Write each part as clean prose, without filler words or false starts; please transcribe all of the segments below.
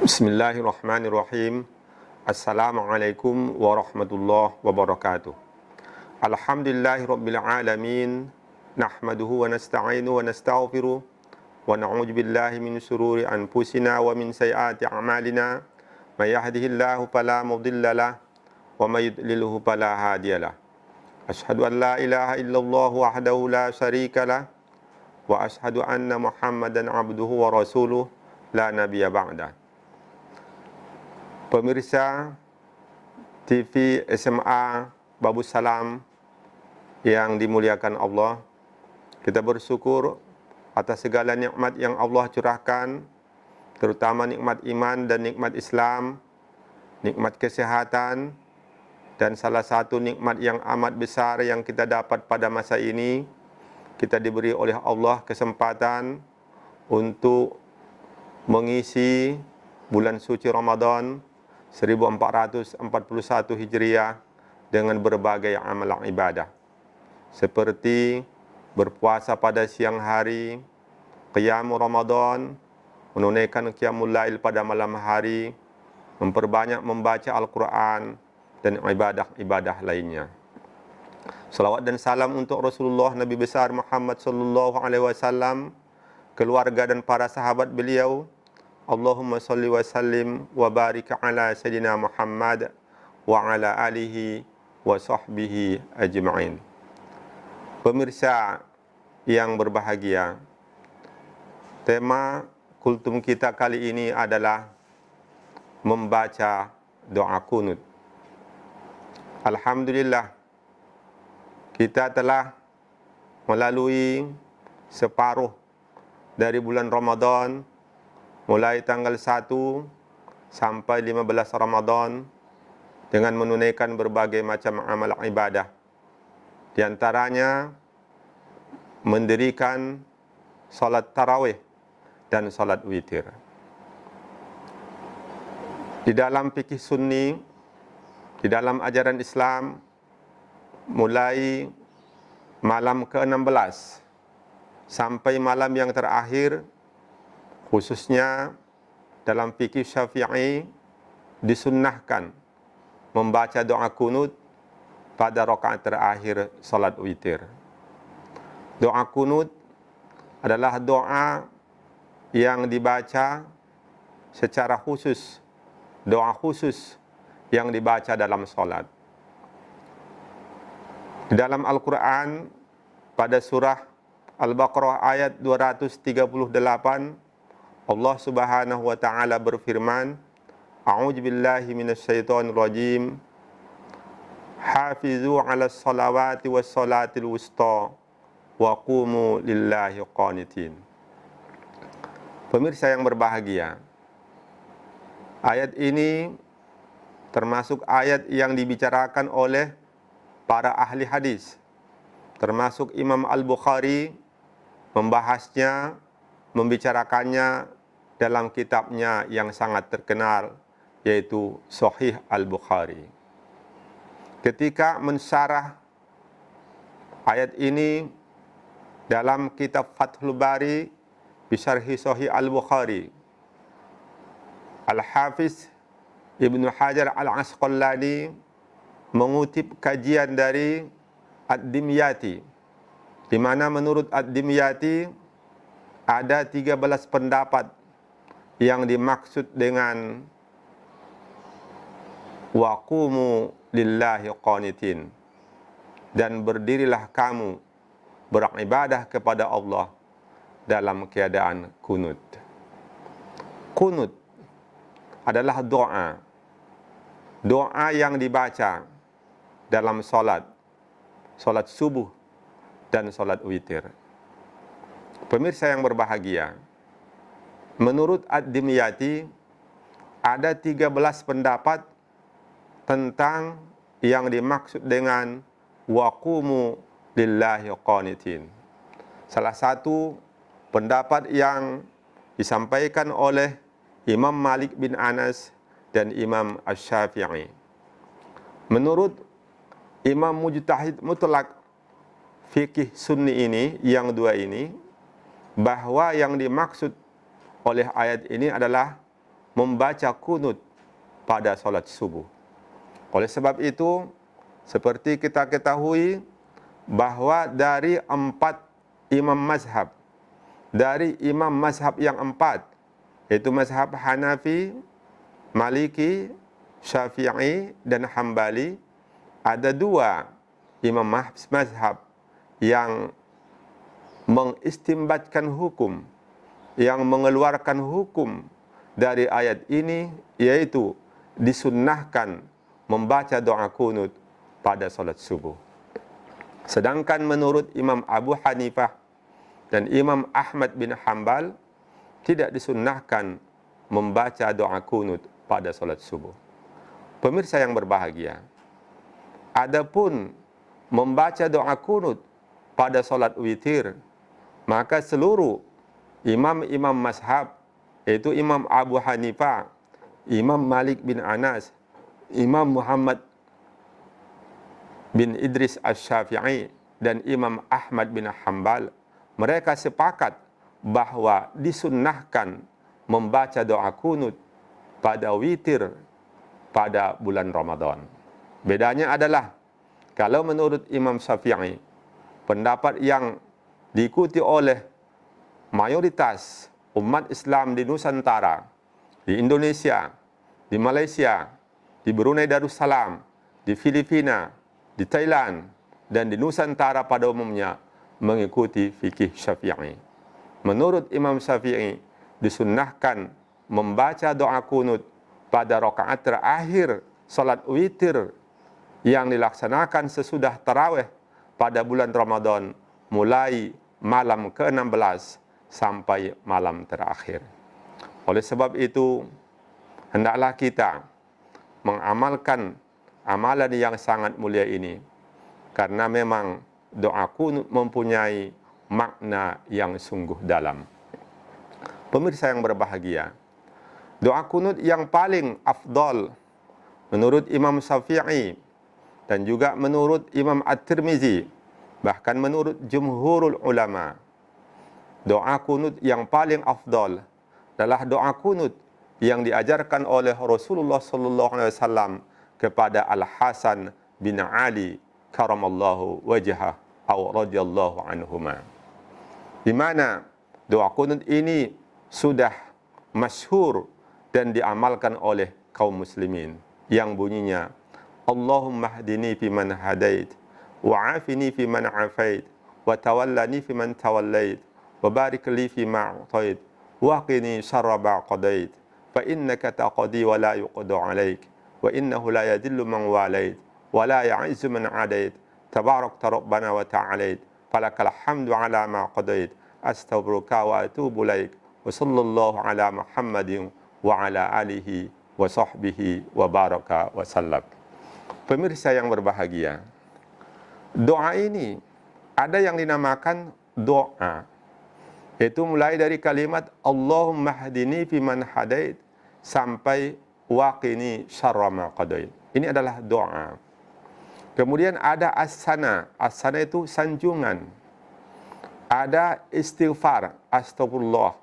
Bismillahirrahmanirrahim. Assalamualaikum warahmatullahi wabarakatuh. Alhamdulillahirabbil alamin. Nahmaduhu wa nasta'inu wa nastaghfiruh wa na'udzu billahi min shururi anfusina wa min sayyiati a'malina. May yahdihillahu fala mudilla lahu wa may yudlilhu fala hadiyalah. Asyhadu an la ilaha illallah wahdahu la syarika lah wa asyhadu anna Muhammadan abduhu wa rasuluh la nabiyya ba'dah. Pemirsa TV SMA Babus Salam yang dimuliakan Allah, kita bersyukur atas segala nikmat yang Allah curahkan, terutama nikmat iman dan nikmat Islam, nikmat kesehatan, dan salah satu nikmat yang amat besar yang kita dapat pada masa ini, kita diberi oleh Allah kesempatan untuk mengisi bulan suci Ramadan 1441 Hijriah dengan berbagai amalan ibadah seperti berpuasa pada siang hari, qiyamul Ramadan, menunaikan qiyamul lail pada malam hari, memperbanyak membaca Al-Quran dan ibadah-ibadah lainnya. Salawat dan salam untuk Rasulullah Nabi besar Muhammad sallallahu alaihi wasallam, keluarga dan para sahabat beliau. Allahumma salli wa sallim wa barik ala sayyidina Muhammad wa ala alihi wa sahbihi ajma'in. Pemirsa yang berbahagia, tema kultum kita kali ini adalah membaca doa kunut. Alhamdulillah, kita telah melalui separuh dari bulan Ramadan, mulai tanggal 1 sampai 15 Ramadan dengan menunaikan berbagai macam amal ibadah. Di antaranya mendirikan salat tarawih dan salat witir. Di dalam fikih sunni, di dalam ajaran Islam, mulai malam ke-16 sampai malam yang terakhir, khususnya dalam fikih Syafi'i, disunnahkan membaca doa kunut pada rakaat terakhir salat witir. Doa kunut adalah doa yang dibaca secara khusus, doa khusus yang dibaca dalam salat. Di dalam Al-Quran, pada surah Al-Baqarah ayat 238, Allah Subhanahu wa taala berfirman, A'udzu billahi minasyaitonir rajim. Hafizu 'alas salawati was salatil wusta wa qumu lillahi qanitin. Pemirsa yang berbahagia, ayat ini termasuk ayat yang dibicarakan oleh para ahli hadis, termasuk Imam Al-Bukhari membahasnya, membicarakannya dalam kitabnya yang sangat terkenal, yaitu Sahih Al-Bukhari. Ketika mensyarah ayat ini dalam kitab Fathul Bari bisyarhi Sahih Al-Bukhari, Al-Hafiz Ibnu Hajar Al-Asqalani mengutip kajian dari Ad-Dimyati, di mana menurut Ad-Dimyati ada 13 pendapat yang dimaksud dengan waqumu lillahi qanitin, dan berdirilah kamu beribadah kepada Allah dalam keadaan kunut. Kunut adalah doa yang dibaca dalam salat subuh dan salat witir. Pemirsa yang berbahagia, menurut Ad-Dimyati ada 13 pendapat tentang yang dimaksud dengan waqumu lillahi qanitin. Salah satu pendapat yang disampaikan oleh Imam Malik bin Anas dan Imam Asy-Syafi'i. Menurut Imam Mujtahid Mutlak fikih sunni ini, yang dua ini, bahwa yang dimaksud oleh ayat ini adalah membaca kunut pada solat subuh. Oleh sebab itu, seperti kita ketahui bahwa dari 4 imam mazhab, dari imam mazhab yang 4, yaitu mazhab Hanafi, Maliki, Syafi'i, dan Hambali, ada 2 imam mazhab yang mengistimbatkan hukum, yang mengeluarkan hukum dari ayat ini, yaitu disunnahkan membaca doa kunut pada solat subuh. Sedangkan menurut Imam Abu Hanifah dan Imam Ahmad bin Hanbal, tidak disunnahkan membaca doa kunut pada solat subuh. Pemirsa yang berbahagia, adapun membaca doa kunut pada solat witir, maka seluruh imam-imam mazhab, yaitu Imam Abu Hanifah, Imam Malik bin Anas, Imam Muhammad bin Idris Asy-Syafi'i, dan Imam Ahmad bin Hanbal, mereka sepakat bahwa disunnahkan membaca doa kunut pada witir pada bulan Ramadan. Bedanya adalah, kalau menurut Imam Syafi'i, pendapat yang diikuti oleh mayoritas umat Islam di Nusantara, di Indonesia, di Malaysia, di Brunei Darussalam, di Filipina, di Thailand, dan di Nusantara pada umumnya, mengikuti fikih Syafi'i. Menurut Imam Syafi'i, disunnahkan membaca doa kunut pada rakaat terakhir salat witir yang dilaksanakan sesudah tarawih pada bulan Ramadan, mulai malam ke-16 sampai malam terakhir. Oleh sebab itu, hendaklah kita mengamalkan amalan yang sangat mulia ini, karena memang doa kunut mempunyai makna yang sungguh dalam. Pemirsa yang berbahagia, doa kunut yang paling afdal menurut Imam Syafi'i dan juga menurut Imam At-Tirmizi, bahkan menurut jumhurul ulama, doa kunut yang paling afdal adalah doa kunut yang diajarkan oleh Rasulullah sallallahu alaihi wasallam kepada Al-Hasan bin Ali karamallahu wajhah atau radhiyallahu anhuma, di mana doa kunut ini sudah masyhur dan diamalkan oleh kaum muslimin, yang bunyinya, Allahumma hdini fi man hadait, wa afini fi man afait, wa tawallani fi man tawallait, wa barik li fi ma a'tait, wa qini syarra ma qadait, fa innaka taqdi wa la yuqda alaik, wa innahu la yadillu man walait, wa la ya'izzu man adait, tabarakta rabbana wa ta'alait, falakal hamdu ala ma qadait, astaghfiruka wa atubu ilaik, wa sallallahu ala Muhammadin wa ala alihi wa sahbihi wa baraka wa sallam. Pemirsa yang berbahagia, doa ini ada yang dinamakan doa, yaitu mulai dari kalimat Allahumma hdini fi man hadait sampai waqini syarra ma qadait. Ini adalah doa. Kemudian ada as-sana. As-sana itu sanjungan. Ada istighfar, astagfirullah.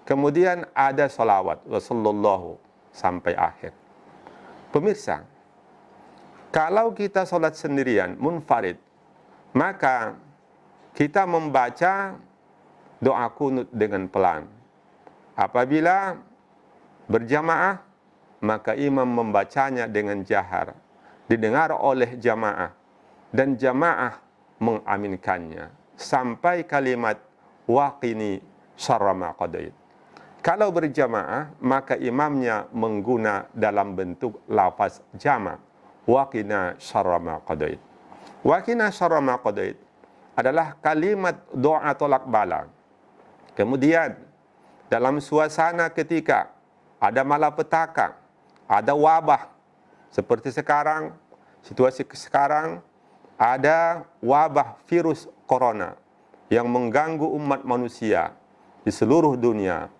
Kemudian ada salawat, Rasulullah, sampai akhir. Pemirsa, kalau kita sholat sendirian, munfarid, maka kita membaca doa kunut dengan pelan. Apabila berjamaah, maka imam membacanya dengan jahar, didengar oleh jamaah, dan jamaah mengaminkannya sampai kalimat waqini syarra ma qadait. Kalau berjamaah, maka imamnya mengguna dalam bentuk lafaz jama', waqina syarra ma qadait. Waqina syarra ma qadait adalah kalimat doa tolak bala. Kemudian dalam suasana ketika ada malapetaka, ada wabah, seperti sekarang, situasi sekarang, ada wabah virus corona yang mengganggu umat manusia di seluruh dunia,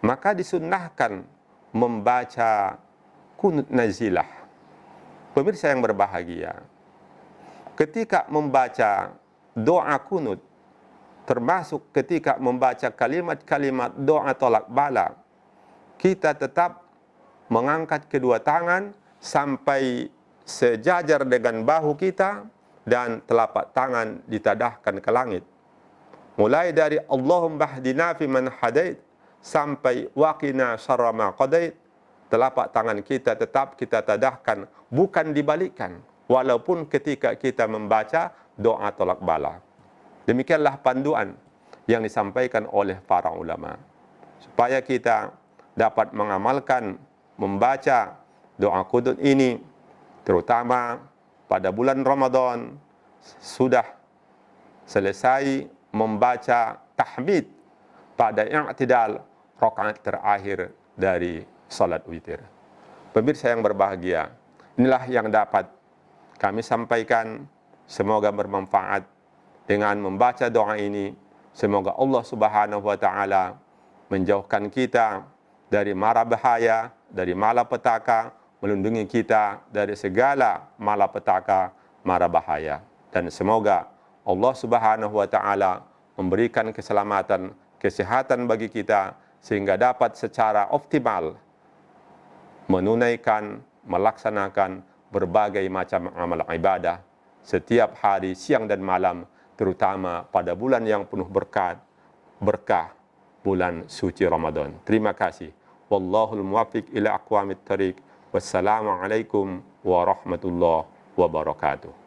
maka disunnahkan membaca kunut nazilah. Pemirsa yang berbahagia, ketika membaca doa kunut, termasuk ketika membaca kalimat-kalimat doa tolak bala, kita tetap mengangkat kedua tangan sampai sejajar dengan bahu kita dan telapak tangan ditadahkan ke langit. Mulai dari Allahumma hdina fi man hadait sampai waqina syarra ma qadait, telapak tangan kita tetap kita tadahkan, bukan dibalikkan, walaupun ketika kita membaca doa tolak bala. Demikianlah panduan yang disampaikan oleh para ulama, supaya kita dapat mengamalkan membaca doa qunut ini, terutama pada bulan Ramadan, sudah selesai membaca tahmid pada i'tidal rakaat terakhir dari salat witir. Pemirsa yang berbahagia, inilah yang dapat kami sampaikan. Semoga bermanfaat. Dengan membaca doa ini, semoga Allah Subhanahu wa taala menjauhkan kita dari mara bahaya, dari malapetaka, melindungi kita dari segala malapetaka, mara bahaya. Dan semoga Allah Subhanahu wa taala memberikan keselamatan, kesehatan bagi kita sehingga dapat secara optimal menunaikan, melaksanakan berbagai macam amal ibadah setiap hari, siang dan malam, terutama pada bulan yang penuh berkah bulan suci Ramadan. Terima kasih. Wallahul muwaffiq ila aqwamit thariq. Wassalamualaikum warahmatullahi wabarakatuh.